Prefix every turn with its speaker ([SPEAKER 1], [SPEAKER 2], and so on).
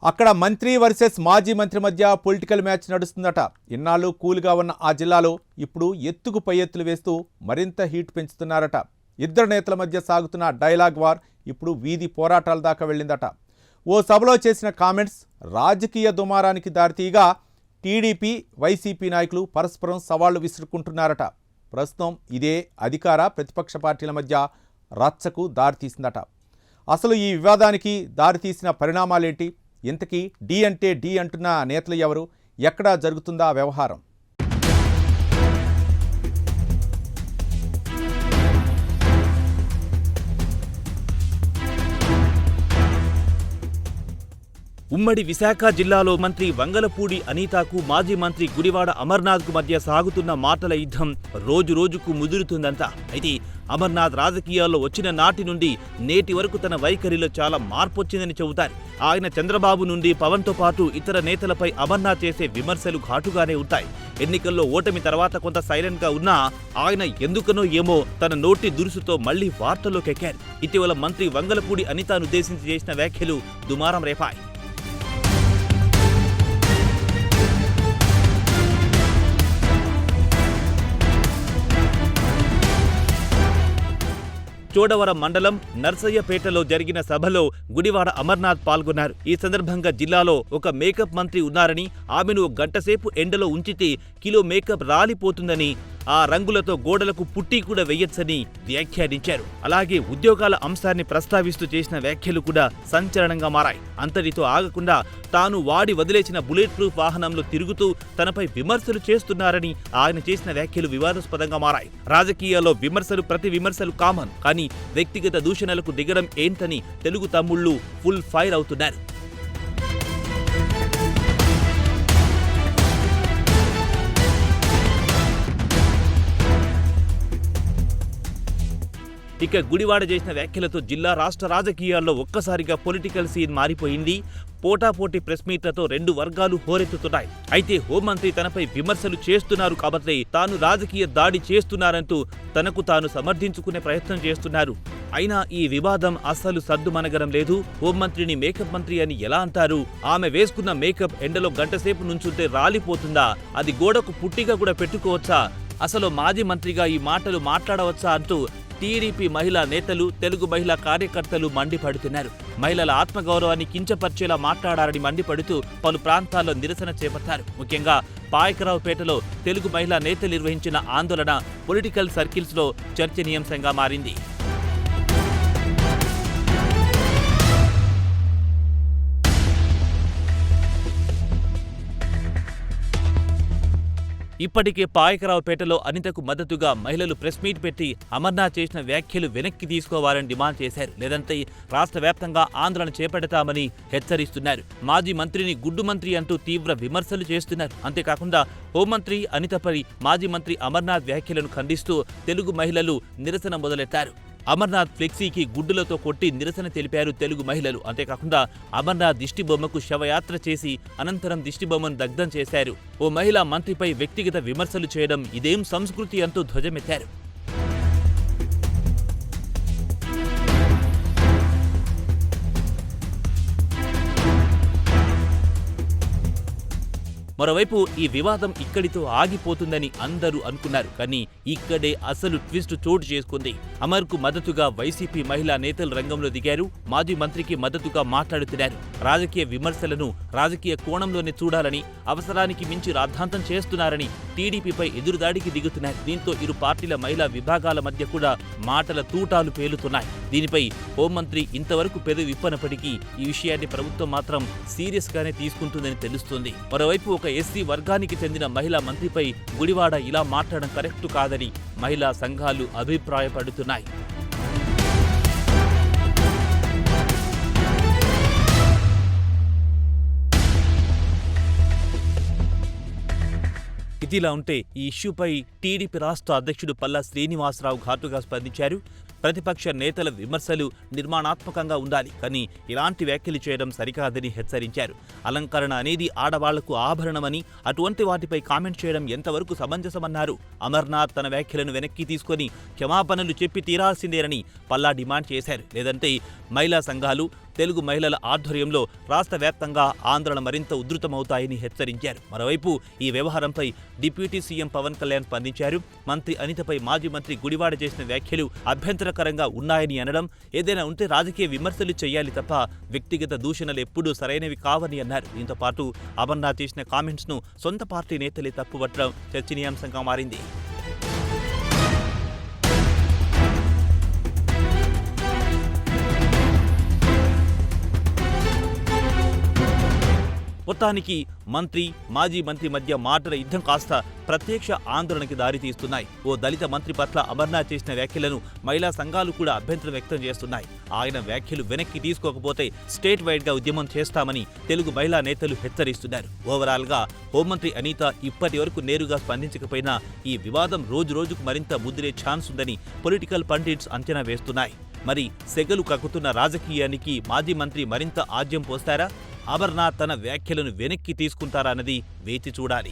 [SPEAKER 1] అక్కడ మంత్రి వర్సెస్ మాజీ మంత్రి మధ్య పొలిటికల్ మ్యాచ్ నడుస్తుందట. ఇన్నాళ్ళు కూల్గా ఉన్న ఆ జిల్లాలో ఇప్పుడు ఎత్తుకు పై ఎత్తులు వేస్తూ మరింత హీట్ పెంచుతున్నారట. ఇద్దరు నేతల మధ్య సాగుతున్న డైలాగ్ వార్ ఇప్పుడు వీధి పోరాటాల దాకా వెళ్ళిందట. ఓ సభలో చేసిన కామెంట్స్ రాజకీయ దుమారానికి దారితీయగా టీడీపీ వైసీపీ నాయకులు పరస్పరం సవాళ్లు విసురుకుంటున్నారట. ప్రస్తుతం ఇదే అధికార ప్రతిపక్ష పార్టీల మధ్య రచ్చకు దారితీసిందట. అసలు ఈ వివాదానికి దారితీసిన పరిణామాలేంటి? ఇంతకీ డి అంటే డి అంటున్న నేతలు ఎవరు? ఎక్కడా జరుగుతుందా వ్యవహారం?
[SPEAKER 2] ఉమ్మడి విశాఖ జిల్లాలో మంత్రి వంగలపూడి అనితకు మాజీ మంత్రి గుడివాడ అమర్నాథ్కు మధ్య సాగుతున్న మాటల యుద్ధం రోజు రోజుకు ముదురుతుందంట. అయితే అమర్నాథ్ రాజకీయాల్లో వచ్చిన నాటి నుండి నేటి వరకు తన వైఖరిలో చాలా మార్పొచ్చిందని చెబుతారు. ఆయన చంద్రబాబు నుండి పవన్తో పాటు ఇతర నేతలపై అమర్నాథ్ చేసే విమర్శలు ఘాటుగానే ఉంటాయి. ఎన్నికల్లో ఓటమి తర్వాత కొంత సైలెంట్గా ఉన్నా ఆయన ఎందుకనో ఏమో తన నోటి దురుసుతో మళ్లీ వార్తల్లోకెక్కారు. ఇటీవల మంత్రి వంగలపూడి అనితను ఉద్దేశించి చేసిన వ్యాఖ్యలు దుమారం రేపాయి. చోడవరం మండలం నర్సయ్యపేటలో జరిగిన సభలో గుడివాడ అమర్నాథ్ పాల్గొన్నారు. ఈ సందర్భంగా జిల్లాలో ఒక మేకప్ మంత్రి ఉన్నారని, ఆమెను గంటసేపు ఎండలో ఉంచితే కిలో మేకప్ రాలిపోతుందని, ఆ రంగులతో గోడలకు పుట్టి కూడా వెయ్యొచ్చని వ్యాఖ్యానించారు. అలాగే ఉద్యోగాల అంశాన్ని ప్రస్తావిస్తూ చేసిన వ్యాఖ్యలు కూడా సంచలనంగా మారాయి. అంతటితో ఆగకుండా తాను వాడి వదిలేసిన బుల్లెట్ ప్రూఫ్ వాహనంలో తిరుగుతూ తనపై విమర్శలు చేస్తున్నారని ఆయన చేసిన వ్యాఖ్యలు వివాదాస్పదంగా మారాయి. రాజకీయాల్లో విమర్శలు ప్రతి విమర్శలు కామన్, కానీ వ్యక్తిగత దూషణలకు దిగడం ఏంటని తెలుగు తమ్ముళ్లు ఫుల్ ఫైర్ అవుతున్నారు. ఇక గుడివాడ చేసిన వ్యాఖ్యలతో జిల్లా రాష్ట్ర రాజకీయాల్లో ఒక్కసారిగా పొలిటికల్ సీన్ మారిపోయింది. పోటాపోటీ ప్రెస్ మీట్లతో రెండు వర్గాలు హోరెత్తుతున్నాయి. అయితే హోంమంత్రి తనపై విమర్శలు చేస్తున్నారు కాబట్టి తాను రాజకీయ దాడి చేస్తున్నారంటూ తనకు తాను సమర్థించుకునే ప్రయత్నం చేస్తున్నారు. అయినా ఈ వివాదం అస్సలు సద్దుమణగడం లేదు. హోంమంత్రిని మేకప్ మంత్రి అని ఎలా అంటారు? ఆమె వేసుకున్న మేకప్ ఎండలో గంటసేపు నుంచుంటే రాలిపోతుందా? అది గోడకు పుట్టిగా కూడా పెట్టుకోవచ్చా? అసలు మాజీ మంత్రిగా ఈ మాటలు మాట్లాడవచ్చా అంటూ టీడీపీ మహిళా నేతలు, తెలుగు మహిళా కార్యకర్తలు మండిపడుతున్నారు. మహిళల ఆత్మగౌరవాన్ని కించపరిచేలా మాట్లాడారని మండిపడుతూ పలు ప్రాంతాల్లో నిరసన చేపట్టారు. ముఖ్యంగా పాయకరావుపేటలో తెలుగు మహిళా నేతలు నిర్వహించిన ఆందోళన పొలిటికల్ సర్కిల్స్లో చర్చనీయాంశంగా మారింది. ఇప్పటికే పాయకరావుపేటలో అనితకు మద్దతుగా మహిళలు ప్రెస్ మీట్ పెట్టి అమర్నాథ్ చేసిన వ్యాఖ్యలు వెనక్కి తీసుకోవాలని డిమాండ్ చేశారు. లేదంటే రాష్ట్ర వ్యాప్తంగా ఆందోళన చేపడతామని హెచ్చరిస్తున్నారు. మాజీ మంత్రిని గుడ్డు మంత్రి అంటూ తీవ్ర విమర్శలు చేస్తున్నారు. అంతేకాకుండా హోంమంత్రి అనితపై మాజీ మంత్రి అమర్నాథ్ వ్యాఖ్యలను ఖండిస్తూ తెలుగు మహిళలు నిరసన మొదలెట్టారు. అమర్నాథ్ ఫ్లెక్సీకి గుడ్డులతో కొట్టి నిరసన తెలిపారు తెలుగు మహిళలు. అంతేకాకుండా అమర్నాథ్ దిష్టిబొమ్మకు శవయాత్ర చేసి అనంతరం దిష్టిబొమ్మను దగ్ధం చేశారు. ఓ మహిళా మంత్రిపై వ్యక్తిగత విమర్శలు చేయడం ఇదేం సంస్కృతి అంటూ ధ్వజమెత్తారు. మరోవైపు ఈ వివాదం ఇక్కడితో ఆగిపోతుందని అందరూ అనుకున్నారు. కానీ ఇక్కడే అసలు ట్విస్ట్ చోటు చేసుకుంది. అమర్కు మద్దతుగా వైసీపీ మహిళా నేతలు రంగంలో దిగారు. మాజీ మంత్రికి మద్దతుగా మాట్లాడుతున్నారు. రాజకీయ విమర్శలను రాజకీయ కోణంలోనే చూడాలని, అవసరానికి మించి రాద్ధాంతం చేస్తున్నారని టీడీపీపై ఎదురుదాడికి దిగుతున్నారు. దీంతో ఇరు పార్టీల మహిళా విభాగాల మధ్య కూడా మాటల తూటాలు పేలుతున్నాయి. దీనిపై హోంమంత్రి ఇంతవరకు పెదవి విప్పనప్పటికీ ఈ విషయాన్ని ప్రభుత్వం మాత్రం సీరియస్ గానే తీసుకుంటుందని తెలుస్తోంది. మరోవైపు ఒక ఎస్సీ వర్గానికి చెందిన మహిళా మంత్రిపై గుడివాడ ఇలా మాట్లాడడం కరెక్టు కాదని మహిళా సంఘాలు అభిప్రాయపడుతున్నాయి. ఇదిలా ఉంటే ఈ ఇష్యూపై టీడీపీ రాష్ట్ర అధ్యక్షుడు పల్లా శ్రీనివాసరావు ఘాటుగా స్పందించారు. ప్రతిపక్ష నేతల విమర్శలు నిర్మాణాత్మకంగా ఉండాలి, కానీ ఇలాంటి వ్యాఖ్యలు చేయడం సరికాదని హెచ్చరించారు. అలంకరణ అనేది ఆడవాళ్లకు ఆభరణమని, అటువంటి వాటిపై కామెంట్ చేయడం ఎంతవరకు సమంజసమన్నారు. అమర్నాథ్ తన వ్యాఖ్యలను వెనక్కి తీసుకొని క్షమాపణలు చెప్పి తీరాల్సిందేనని పల్లా డిమాండ్ చేశారు. లేదంటే మహిళా సంఘాలు తెలుగు మహిళల ఆధ్వర్యంలో రాష్ట్ర వ్యాప్తంగా ఆందోళన మరింత ఉధృతమవుతాయని హెచ్చరించారు. మరోవైపు ఈ వ్యవహారంపై డిప్యూటీ సీఎం పవన్ కళ్యాణ్ స్పందించారు. మంత్రి అనితపై మాజీ మంత్రి గుడివాడ చేసిన వ్యాఖ్యలు అభ్యంతరకరంగా ఉన్నాయని అనడం, ఏదైనా ఉంటే రాజకీయ విమర్శలు చేయాలి తప్ప వ్యక్తిగత దూషణలు ఎప్పుడూ సరైనవి కావని అన్నారు. దీంతో పాటు అమర్నాథ్ చేసిన కామెంట్స్ ను సొంత పార్టీ నేతలే తప్పుపట్టడం చర్చనీయాంశంగా మారింది. మొత్తానికి మంత్రి, మాజీ మంత్రి మధ్య మాటల యుద్ధం కాస్త ప్రత్యక్ష ఆందోళనకి దారితీస్తున్నాయి. ఓ దళిత మంత్రి పట్ల అమర్నాథ్ చేసిన వ్యాఖ్యలను మహిళా సంఘాలు కూడా అభ్యంతరం వ్యక్తం చేస్తున్నాయి. ఆయన వ్యాఖ్యలు వెనక్కి తీసుకోకపోతే స్టేట్ వైడ్ గా ఉద్యమం చేస్తామని తెలుగు మహిళా నేతలు హెచ్చరిస్తున్నారు. ఓవరాల్ గా హోంమంత్రి అనిత ఇప్పటి వరకు నేరుగా స్పందించకపోయినా ఈ వివాదం రోజు రోజుకు మరింత ముదిరే ఛాన్స్ ఉందని పొలిటికల్ పండిట్స్ అంచనా వేస్తున్నాయి. మరి సెగలు కక్కుతున్న రాజకీయానికి మాజీ మంత్రి మరింత ఆజ్యం పోస్తారా? అమర్నాథ్ తన వ్యాఖ్యలను వెనక్కి తీసుకుంటారా అన్నది వేచి చూడాలి.